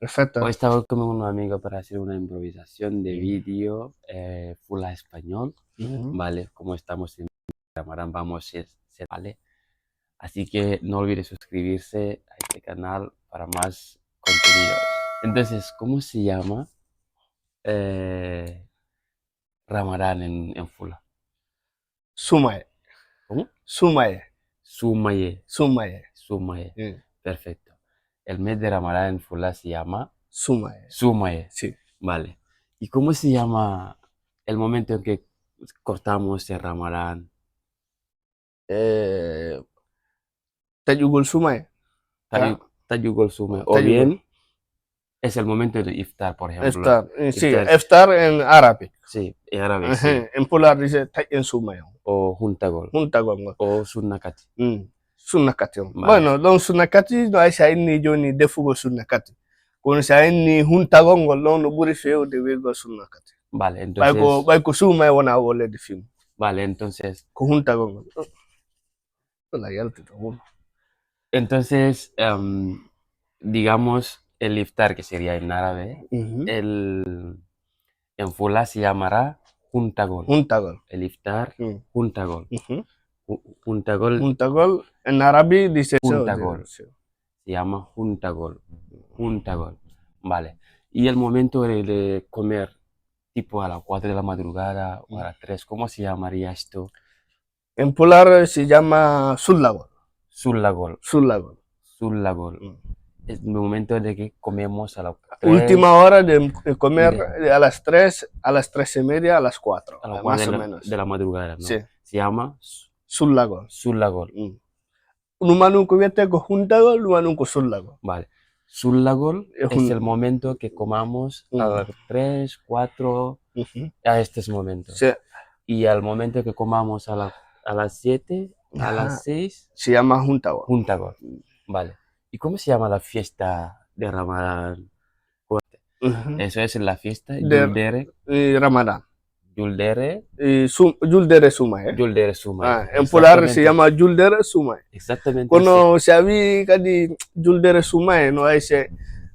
Perfecto. Hoy estaba con un amigo para hacer una improvisación de vídeo full a español, ¿vale? Como estamos en Ramadán, vamos a ser, ¿vale? Así que no olvides suscribirse a este canal para más contenidos. Entonces, ¿cómo se llama Ramadán en Fula? Sumaye. ¿Cómo? Sumaye. Sumaye. Sumaye. Sumaye. Mm. Perfecto. El mes de Ramadán en Fula se llama Sumaye. Sumaye. Sí. Vale. ¿Y cómo se llama el momento en que cortamos el Ramadán? Tajugul Sumaye. Tayyugol Sumaye. O Tajugul. bien es el momento de iftar, por ejemplo. Iftar. Sí, Iftar, iftar en árabe. sí, en árabe, sí. En polar dice Tajen Sumaye. O Juntagol. Muntagol. O Sunnakati. Sunnakati. Vale. Bueno, don Sunnakati no hay sa ni joni defugo Sunnakati. Kono sa ni huntagongol non no buri feo de wego Sunnakati. Vale, entonces. Bayko Sumaye wona wole de film. Vale, entonces. Ko huntagongol. La yalta uno. Entonces, digamos, el iftar, que sería en árabe, en Fula se llamará Juntagol. Huntagol. El iftar, Juntagol. Juntagol. Juntagol, Juntagol en árabe dice Juntagol. Se llama Juntagol. Juntagol. Vale. Y el momento de comer, tipo a las 4 de la madrugada o a las 3, ¿cómo se llamaría esto? En polar se llama Sullagol. Sullagol. Sullagol. Sullagol. Es el momento de que comemos a las 3. Última hora de comer a las 3, a las 3:30, a las 4. A las 4 más o menos. de la madrugada, ¿no? Sí. Se llama Sullagol. Sullagol. Numanunco viete con Juntagol, numanunco Sullagol. Vale. Sullagol es el momento que comamos a las 3, 4, a estos momentos. Sí. Y al momento que comamos a las 7, a las 6, se llama Juntagol. Juntagol. Vale. ¿Y cómo se llama la fiesta de Ramadán? Eso es la fiesta de Ramadán. Yuldere. Yuldere Sumaye. Yuldere Sumaye. En polar se llama Yuldere Sumaye. Exactamente. Cuando se había cadi Yuldere Sumaye, no hay se,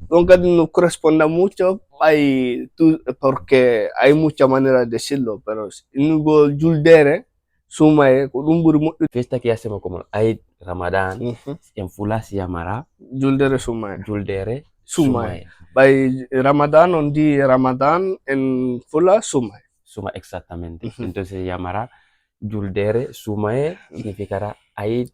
no cadi no corresponda mucho, porque hay muchas maneras de decirlo, pero nugo Yuldere Sumaye, fiesta que hacemos como Eid Ramadán, en Fula se llamará Yuldere Sumaye. Yuldere Sumaye. By Ramadán, on di Ramadán en Fula Sumaye. Sumaye, exactamente. Entonces se llamará Yuldere Sumaye, significará Eid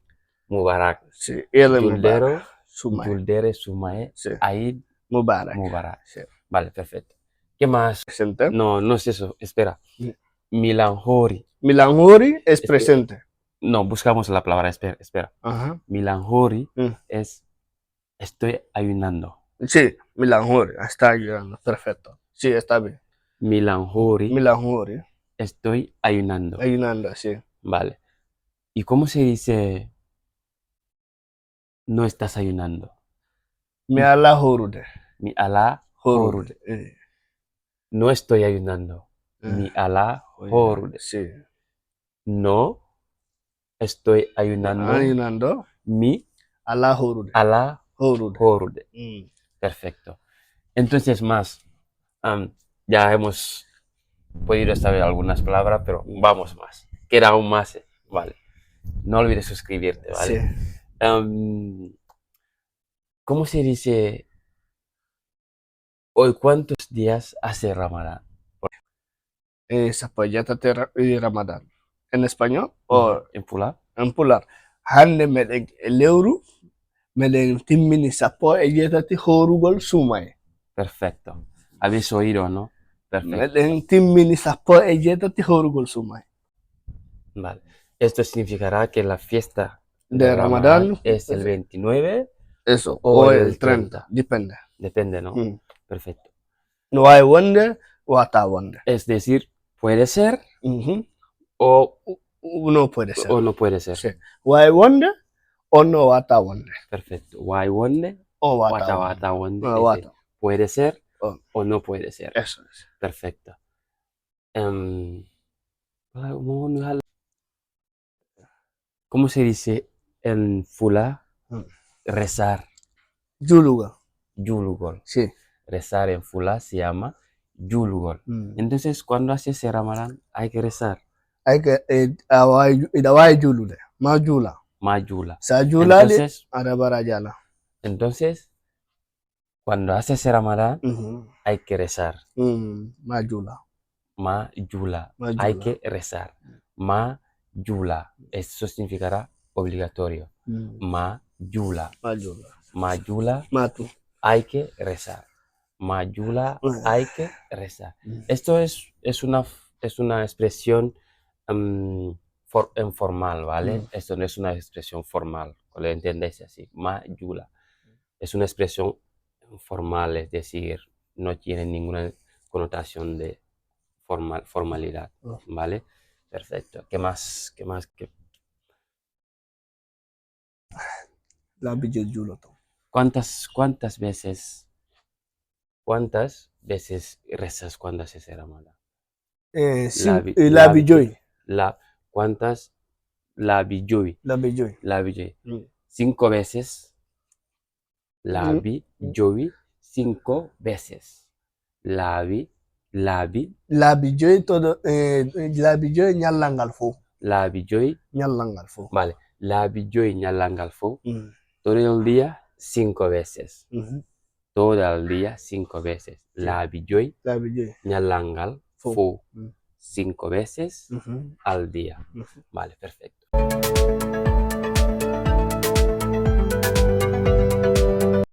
Mubarak. Sí, Yuldere Sumaye. Yuldere Sumaye, Sí. Eid Mubarak. Sí. Vale, perfecto. ¿Qué más? Presente. No es eso, espera. Milanjori. Milanjori es presente. No, buscamos la palabra, espera. Milanjori es estoy ayunando. Sí, Milanjori, está ayunando, perfecto. Sí, está bien. Milanjori. Estoy ayunando. Ayunando, sí. Vale. ¿Y cómo se dice no estás ayunando? Mi ala horude. Mi ala horude. No estoy ayunando. Mi ala horude. Sí. No estoy ayunando. Ayunando. Mi ala horude. Ala horude. Perfecto. Entonces más, ya hemos podido saber algunas palabras, pero vamos más. Queda aún más. Vale. No olvides suscribirte, ¿vale? Sí. ¿Cómo se dice hoy cuántos días hace Ramadán? Zapallata de Ramadán. ¿En español o en Fula? En Polar. Hande meden eleuru meden timmini sappo e jetati horugol Sumaye. Perfecto. Habéis oído, ¿no? Perfecto. Meden timmini sappo e jetati horugol Sumaye. Vale. Esto significará que la fiesta de Ramadán es el 29. Eso, o el 30. Depende. Depende, ¿no? Perfecto. No hay wande o hasta wande. Es decir, puede ser o no puede ser. O no puede ser. Sí. Wai wande o no hasta wande. Perfecto. Wai wande o wata wande. Puede ser o no puede ser. Eso es. Perfecto. ¿Cómo se dice en Fula rezar? Yulugol. Yulugol. Sí. rezar en Fula se llama Julgol. Entonces, cuando haces el Ramadán, hay que rezar. Hay que idawai julule, ma jula. Majula. Sa jula de Entonces, arabara jala. entonces, cuando haces el Ramadán, hay que rezar. Ma jula. Majula. Ma Hay jula. que rezar. Majula. Eso significará obligatorio. Majula. Ma jula. Majula. Matu. Hay que rezar. Majula. Hay que rezar. Esto es una expresión informal, ¿vale? Esto no es una expresión formal, lo entendéis así. Majula. Es una expresión informal, es decir, no tiene ninguna connotación de formalidad, ¿vale? Perfecto. ¿Qué más? La bijel juloto. ¿Cuántas veces rezas cuando haces el Ramadán? La bijoy. ¿Cuántas? La bijoy. La bijoy. 5 veces. La bijoy 5 veces. La bijoy todo la bijoy nyalangal fo. La bijoy. Nyalangal fo. Vale. La bijoy nyalangal fo. Todo el día 5 veces. Todo el día 5 veces. La bijoy nyalangal fo 5 veces al día. Vale, perfecto.